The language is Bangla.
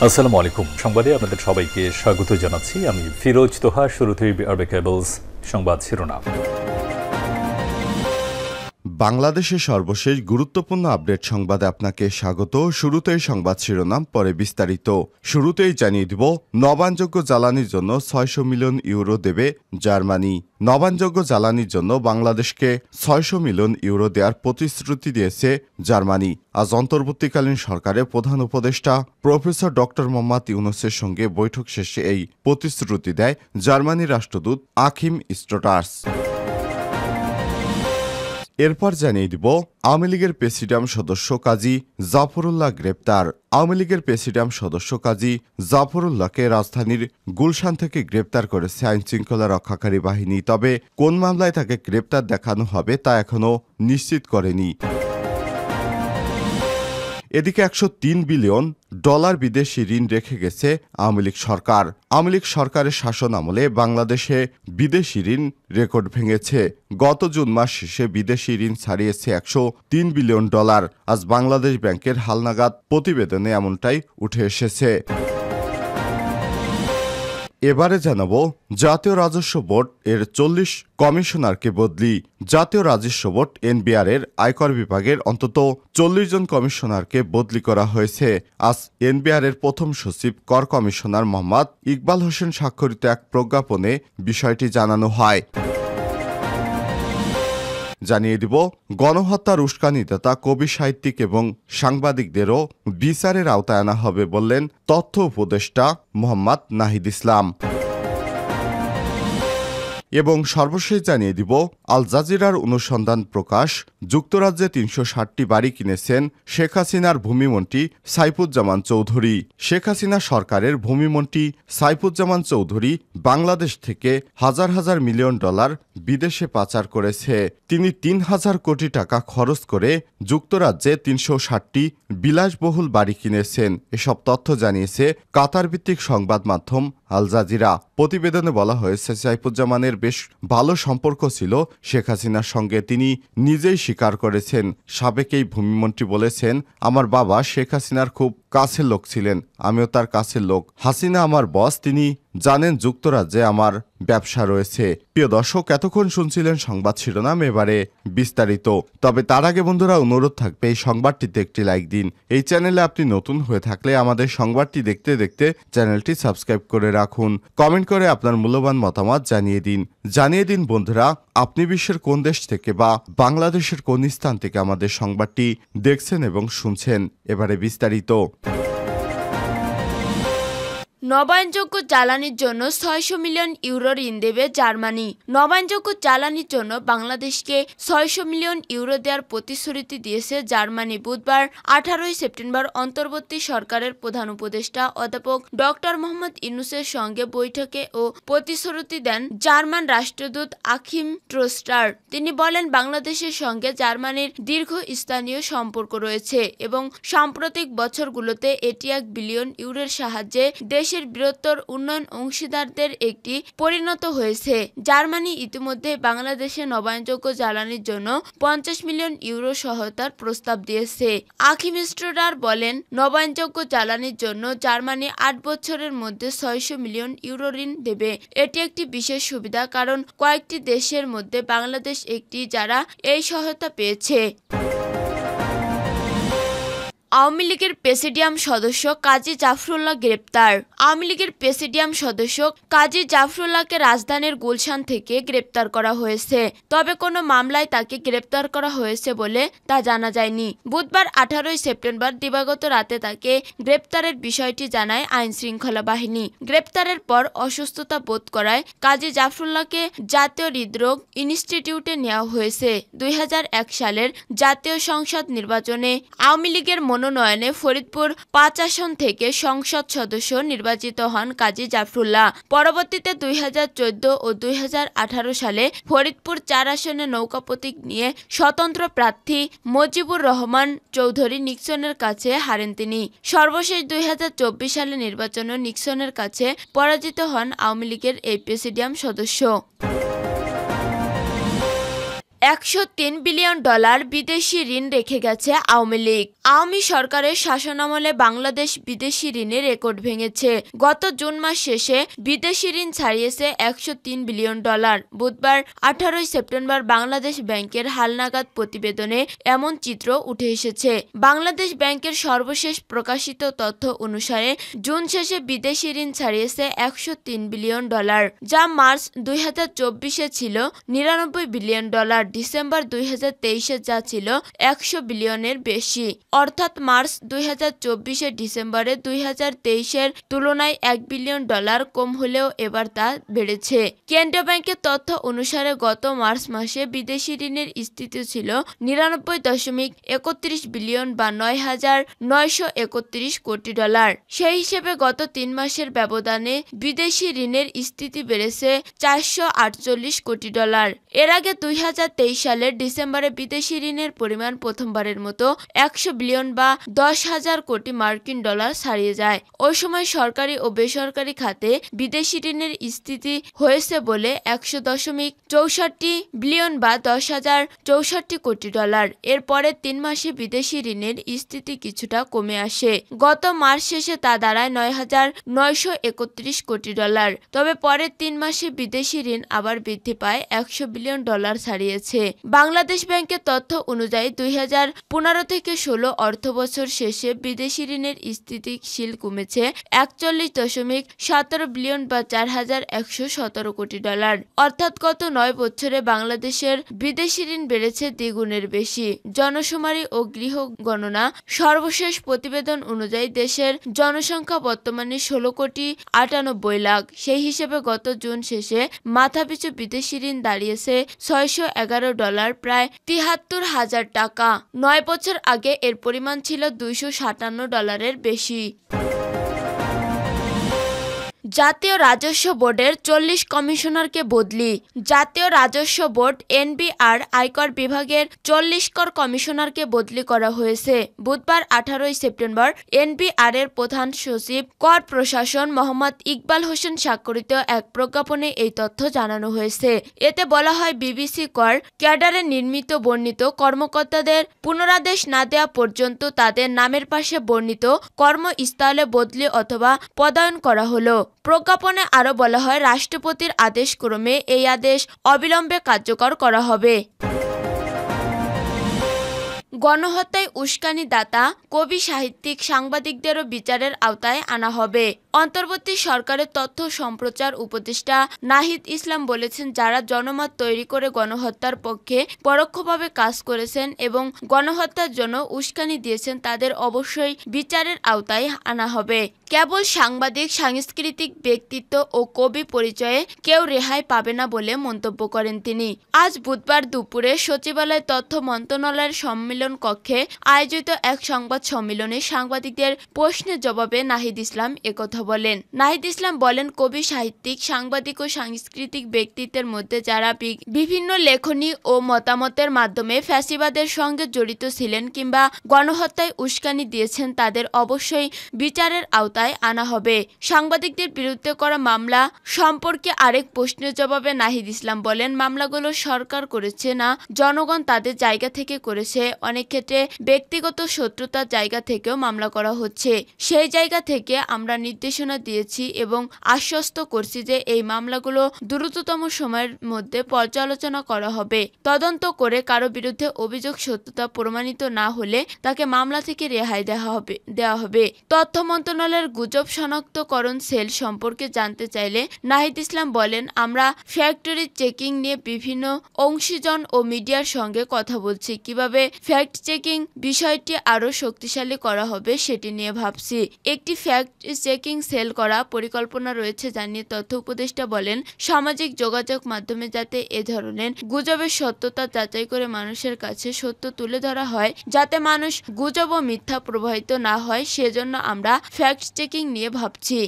আসসালামু আলাইকুম। সংবাদে আপনাদের সবাইকে স্বাগত জানাচ্ছি। আমি ফিরোজ তোহা। শুরুতেই আরবে কেবলস সংবাদ শিরোনাম। বাংলাদেশের সর্বশেষ গুরুত্বপূর্ণ আপডেট সংবাদে আপনাকে স্বাগত। শুরুতেই সংবাদ শিরোনাম, পরে বিস্তারিত। শুরুতেই জানিয়ে দিব, নবায়নযোগ্য জ্বালানির জন্য 600 মিলিয়ন ইউরো দেবে জার্মানি। নবায়নযোগ্য জ্বালানির জন্য বাংলাদেশকে 600 মিলিয়ন ইউরো দেওয়ার প্রতিশ্রুতি দিয়েছে জার্মানি। আজ অন্তর্বর্তীকালীন সরকারের প্রধান উপদেষ্টা প্রফেসর ডক্টর মোহাম্মদ ইউনূসের সঙ্গে বৈঠক শেষে এই প্রতিশ্রুতি দেয় জার্মানির রাষ্ট্রদূত আখিম স্টোটার্স। এরপর জানিয়ে দিব, আওয়ামী লীগের প্রেসিডিয়াম সদস্য কাজী জাফরুল্লাহ গ্রেপ্তার। আওয়ামী লীগের প্রেসিডিয়াম সদস্য কাজী জাফরুল্লাহকে রাজধানীর গুলশান থেকে গ্রেপ্তার করেছে আইনশৃঙ্খলা রক্ষাকারী বাহিনী। তবে কোন মামলায় তাকে গ্রেপ্তার দেখানো হবে তা এখনও নিশ্চিত করেনি। এদিকে 103 বিলিয়ন ডলার বিদেশি ঋণ রেখে গেছে আওয়ামী লীগ সরকার। আওয়ামী লীগ সরকারের শাসন আমলে বাংলাদেশে বিদেশি ঋণ রেকর্ড ভেঙেছে। গত জুন মাস শেষে বিদেশি ঋণ ছাড়িয়েছে 103 বিলিয়ন ডলার। আজ বাংলাদেশ ব্যাংকের হালনাগাদ প্রতিবেদনে এমনটাই উঠে এসেছে। এবারে জানাবো, জাতীয় রাজস্ব বোর্ড এর 40 কমিশনারকে বদলি। জাতীয় রাজস্ব বোর্ড এনবিআর এর আয়কর বিভাগের অন্তত 40 জন কমিশনারকে বদলি করা হয়েছে। আজ এনবিআর এর প্রথম সচিব কর কমিশনার মোহাম্মদ ইকবাল হোসেন স্বাক্ষরিত এক প্রজ্ঞাপনে বিষয়টি জানানো হয়। জানিয়ে দিব, গণহত্যার উস্কানিদাতা কবি, সাহিত্যিক এবং সাংবাদিকদেরও বিচারের আওতায় আনা হবে বললেন তথ্য উপদেষ্টা মোহাম্মদ নাহিদ ইসলাম। এবং সর্বশেষ জানিয়ে দিব, আল জাজিরার অনুসন্ধান প্রকাশ, যুক্তরাজ্যে 360টি বাড়ি কিনেছেন শেখ হাসিনার ভূমিমন্ত্রী সাইফুজ্জামান চৌধুরী। শেখ হাসিনা সরকারের ভূমিমন্ত্রী সাইফুজ্জামান চৌধুরী বাংলাদেশ থেকে হাজার হাজার মিলিয়ন ডলার বিদেশে পাচার করেছে। তিনি 3000 কোটি টাকা খরচ করে যুক্তরাজ্যে 360টি বিলাসবহুল বাড়ি কিনেছেন। এসব তথ্য জানিয়েছে কাতার ভিত্তিক সংবাদ মাধ্যম আল জাজিরা। প্রতিবেদনে বলা হয়েছে, সাইফুজ্জামানের বেশ ভালো সম্পর্ক ছিল শেখ হাসিনার সঙ্গে। তিনি নিজেই স্বীকার করেছেন। সাবেক এই ভূমিমন্ত্রী বলেছেন, আমার বাবা শেখ হাসিনার খুব কাছের লোক ছিলেন, আমিও তার কাছের লোক। হাসিনা আমার বস, তিনি জানেন যুক্তরাজ্যে আমার ব্যবসা রয়েছে। প্রিয় দর্শক, এতক্ষণ শুনছিলেন সংবাদ শিরোনাম, এবারে বিস্তারিত। তবে তার আগে বন্ধুরা, অনুরোধ থাকবে এই সংবাদটিতে একটি লাইক দিন। এই চ্যানেলে আপনি নতুন হয়ে থাকলে আমাদের সংবাদটি দেখতে দেখতে চ্যানেলটি সাবস্ক্রাইব করে রাখুন। কমেন্ট করে আপনার মূল্যবান মতামত জানিয়ে দিন বন্ধুরা, আপনি বিশ্বের কোন দেশ থেকে বা বাংলাদেশের কোন স্থান থেকে আমাদের সংবাদটি দেখছেন এবং শুনছেন। এবারে বিস্তারিত। নবায়নযোগ্য জ্বালানির জন্য 600 মিলিয়ন ইউরো ঋণ দেবে জার্মানি। নবায়নযোগ্য জ্বালানির জন্য বাংলাদেশকে 600 মিলিয়ন ইউরো দেওয়ার প্রতিশ্রুতি দিয়েছে জার্মানি। বুধবার 18 সেপ্টেম্বর অন্তর্বর্তী সরকারের প্রধান উপদেষ্টা অধ্যাপক ডক্টর মোহাম্মদ ইউনূসের সঙ্গে বৈঠকে ও প্রতিশ্রুতি দেন জার্মান রাষ্ট্রদূত আখিম স্টোটার। তিনি বলেন, বাংলাদেশের সঙ্গে জার্মানির দীর্ঘস্থায়ী সম্পর্ক রয়েছে এবং সাম্প্রতিক বছরগুলোতে এটি 1 বিলিয়ন ইউরোর সাহায্যে দেশের বৃহত্তর উন্নয়ন অংশীদারদের একটি পরিণত হয়েছে। জার্মানি ইতিমধ্যে বাংলাদেশে নবায়নযোগ্য জ্বালানির জন্য 50 মিলিয়ন ইউরো সহায়তার প্রস্তাব দিয়েছে। আখিম স্টোটার বলেন, নবায়নযোগ্য জ্বালানির জন্য জার্মানি 8 বছরের মধ্যে 600 মিলিয়ন ইউরো ঋণ দেবে। এটি একটি বিশেষ সুবিধা, কারণ কয়েকটি দেশের মধ্যে বাংলাদেশ একটি যারা এই সহায়তা পেয়েছে। আওয়ামী লীগের প্রেসিডিয়াম সদস্য কাজী জাফরুল্লাহ গ্রেপ্তার। আওয়ামী লীগের প্রেসিডিয়াম সদস্য কাজী জাফরুল্লাহকে রাজধানীর গুলশান থেকে গ্রেপ্তার করা হয়েছে। তবে কোনো মামলায় তাকে গ্রেপ্তার করা হয়েছে বলে তা জানা যায়নি। বুধবার 18 সেপ্টেম্বর দিবাগত রাতে তাকে গ্রেপ্তারের বিষয়টি জানায় আইনশৃঙ্খলা বাহিনী। গ্রেপ্তারের পর অসুস্থতা বোধ করায় কাজী জাফরুল্লাহকে জাতীয় হৃদরোগ ইনস্টিটিউটে নেওয়া হয়েছে। 2001 সালের জাতীয় সংসদ নির্বাচনে আওয়ামী লীগের মনোনয়নে ফরিদপুর 5 আসন থেকে সংসদ সদস্য নির্বাচিত হন কাজী জাফরুল্লাহ। পরবর্তীতে 2014 ও 2018 সালে ফরিদপুর 4 আসনে নৌকা প্রতীক নিয়ে স্বতন্ত্র প্রার্থী মজিবুর রহমান চৌধুরী নিক্সনের কাছে হারেন তিনি। সর্বশেষ 2024 সালে নির্বাচনে নিক্সনের কাছে পরাজিত হন আওয়ামী লীগের এই প্রেসিডিয়াম সদস্য। 103 বিলিয়ন ডলার বিদেশি ঋণ রেখে গেছে আওয়ামী লীগ। আওয়ামী সরকারের শাসনামলে বাংলাদেশ বিদেশি ঋণের রেকর্ড ভেঙেছে। গত জুন মাস শেষে বিদেশি ঋণ ছাড়িয়েছে 103 বিলিয়ন ডলার। বুধবার 18 সেপ্টেম্বর বাংলাদেশ ব্যাংকের হালনাগাদ প্রতিবেদনে এমন চিত্র উঠে এসেছে। বাংলাদেশ ব্যাংকের সর্বশেষ প্রকাশিত তথ্য অনুসারে জুন শেষে বিদেশি ঋণ ছাড়িয়েছে 103 বিলিয়ন ডলার, যা মার্চ 2024-এ ছিল 99 বিলিয়ন ডলার। ডিসেম্বর 2023-এ যা ছিল 100 বিলিয়নের বেশি। অর্থাৎ মার্চ 2024-এ ডিসেম্বরে 2023-এর তুলনায় 1 বিলিয়ন ডলার কম হলেও এবার তা বেড়েছে। কেন্দ্রীয় ব্যাংকের তথ্য অনুসারে গত মার্চ মাসে বিদেশি ঋণের স্থিতি ছিল 99.31 বিলিয়ন বা 9,931 কোটি ডলার। সেই হিসেবে গত 3 মাসের ব্যবধানে বিদেশি ঋণের স্থিতি বেড়েছে 448 কোটি ডলার। এর আগে 2023 সালের ডিসেম্বরে বিদেশি ঋণের পরিমাণ প্রথমবারের মতো 100 বিলিয়ন বা 10,000 কোটি মার্কিন ডলার ছাড়িয়ে যায়। ওই সময় সরকারি ও বেসরকারি খাতে বিদেশি ঋণের স্থিতি হয়েছে বলে 100.64 বিলিয়ন বা 10,064 কোটি ডলার। এরপরে 3 মাসে বিদেশি ঋণের স্থিতি কিছুটা কমে আসে। গত মার্চ শেষে তা দাঁড়ায় 9,931 কোটি ডলার। তবে পরের 3 মাসে বিদেশি ঋণ আবার বৃদ্ধি পায় 100 বিলিয়ন ডলার ছাড়িয়েছে। বাংলাদেশ ব্যাংকের তথ্য অনুযায়ী 2015 থেকে 16 অর্থবছর শেষে বিদেশি ঋণের স্থিতিশীল কমেছে 41.17 বিলিয়ন বা 4,117 কোটি ডলার। অর্থাৎ গত 9 বছরে বাংলাদেশের বিদেশি ঋণ বেড়েছে দ্বিগুণের বেশি। জনশুমারি ও গৃহ গণনা সর্বশেষ প্রতিবেদন অনুযায়ী দেশের জনসংখ্যা বর্তমানে 16,98 লাখ। সেই হিসেবে গত জুন শেষে মাথাপিছু বিদেশি ঋণ দাঁড়িয়েছে 611 ডলার, প্রায় 73,000 টাকা। 9 বছর আগে এর পরিমাণ ছিল 257 ডলারের বেশি। জাতীয় রাজস্ব বোর্ডের 40 কমিশনারকে বদলি। জাতীয় রাজস্ব বোর্ড এনবিআর আয়কর বিভাগের 40 কর কমিশনারকে বদলি করা হয়েছে। বুধবার 18 সেপ্টেম্বর এনবিআর এর প্রধান সচিব কর প্রশাসন মোহাম্মদ ইকবাল হোসেন স্বাক্ষরিত এক প্রজ্ঞাপনে এই তথ্য জানানো হয়েছে। এতে বলা হয়, বিবিসি কর ক্যাডারে নির্মিত বর্ণিত কর্মকর্তাদের পুনরাদেশ না দেওয়া পর্যন্ত তাদের নামের পাশে বর্ণিত কর্মস্থলে বদলি অথবা পদায়ন করা হলো। প্রজ্ঞাপনে আরও বলা হয়, রাষ্ট্রপতির আদেশক্রমে এই আদেশ অবিলম্বে কার্যকর করা হবে। গণহত্যায় উস্কানিদাতা কবি, সাহিত্যিক, সাংবাদিকদেরও বিচারের আওতায় আনা হবে। অন্তর্বর্তী সরকারের তথ্য সম্প্রচার উপদেষ্টা নাহিদ ইসলাম বলেছেন, যারা জনমত তৈরি করে গণহত্যার পক্ষে পরোক্ষভাবে কাজ করেছেন এবং গণহত্যার জন্য উস্কানি দিয়েছেন তাদের অবশ্যই বিচারের আওতায় আনা হবে। কেবল সাংবাদিক, সাংস্কৃতিক ব্যক্তিত্ব ও কবি পরিচয়ে কেউ রেহাই পাবে না বলে মন্তব্য করেন তিনি। আজ বুধবার দুপুরে সচিবালয় তথ্য মন্ত্রণালয়ের সম্মেলন কক্ষে আয়োজিত এক সংবাদ সম্মেলনে সাংবাদিকদের প্রশ্নের জবাবে নাহিদ ইসলাম একথা বলেন। নাহিদ ইসলাম বলেন, কবি, সাহিত্যিক, সাংবাদিক ও সাংস্কৃতিক ব্যক্তিত্বের মধ্যে যারা বিভিন্ন লেখনী ও মতামতের মাধ্যমে ফ্যাসিবাদের সঙ্গে জড়িত ছিলেন কিংবা গণহত্যায় উস্কানি দিয়েছেন তাদের অবশ্যই বিচারের আওতায় আনা হবে। সাংবাদিকদের বিরুদ্ধে করা মামলা সম্পর্কে আরেক প্রশ্নের জবাবে নাহিদ ইসলাম বলেন, মামলাগুলো সরকার করেছে না, জনগণ তাদের জায়গা থেকে করেছে। অনেক ক্ষেত্রে ব্যক্তিগত শত্রুতার জায়গা থেকেও মামলা করা হচ্ছে। সেই জায়গা থেকে আমরা নির্দেশনা দিয়েছি এবং আশ্বস্ত করছি যে এই মামলাগুলো দ্রুততম সময়ের মধ্যে পর্যালোচনা করা হবে। তদন্ত করে কারো বিরুদ্ধে অভিযোগ সত্যতা প্রমাণিত না হলে তাকে মামলা থেকে রেহাই দেওয়া হবে। তথ্য মন্ত্রণালয়ের গুজব শনাক্তকরণ সেল সম্পর্কে জানতে চাইলে নাহিদ ইসলাম বলেন, আমরা ফ্যাক্টরি চেকিং নিয়ে বিভিন্ন অংশীজন ও মিডিয়ার সঙ্গে কথা বলছি। কিভাবে ফ্যাক্ট চেকিং বিষয়টি আরও শক্তিশালী করা হবে সেটি নিয়ে ভাবছি। একটি ফ্যাক্ট চেকিং সেল করা পরিকল্পনা রয়েছে জানিয়ে তথ্য উপদেষ্টা বলেন, সামাজিক যোগাযোগ মাধ্যমে যাতে এ ধরনের গুজবের সত্যতা যাচাই করে মানুষের কাছে সত্য তুলে ধরা হয়, যাতে মানুষ গুজব ও মিথ্যা প্রবাহিত না হয়, সেজন্য আমরা ফ্যাক্ট চেকিং নিয়ে ভাবছি।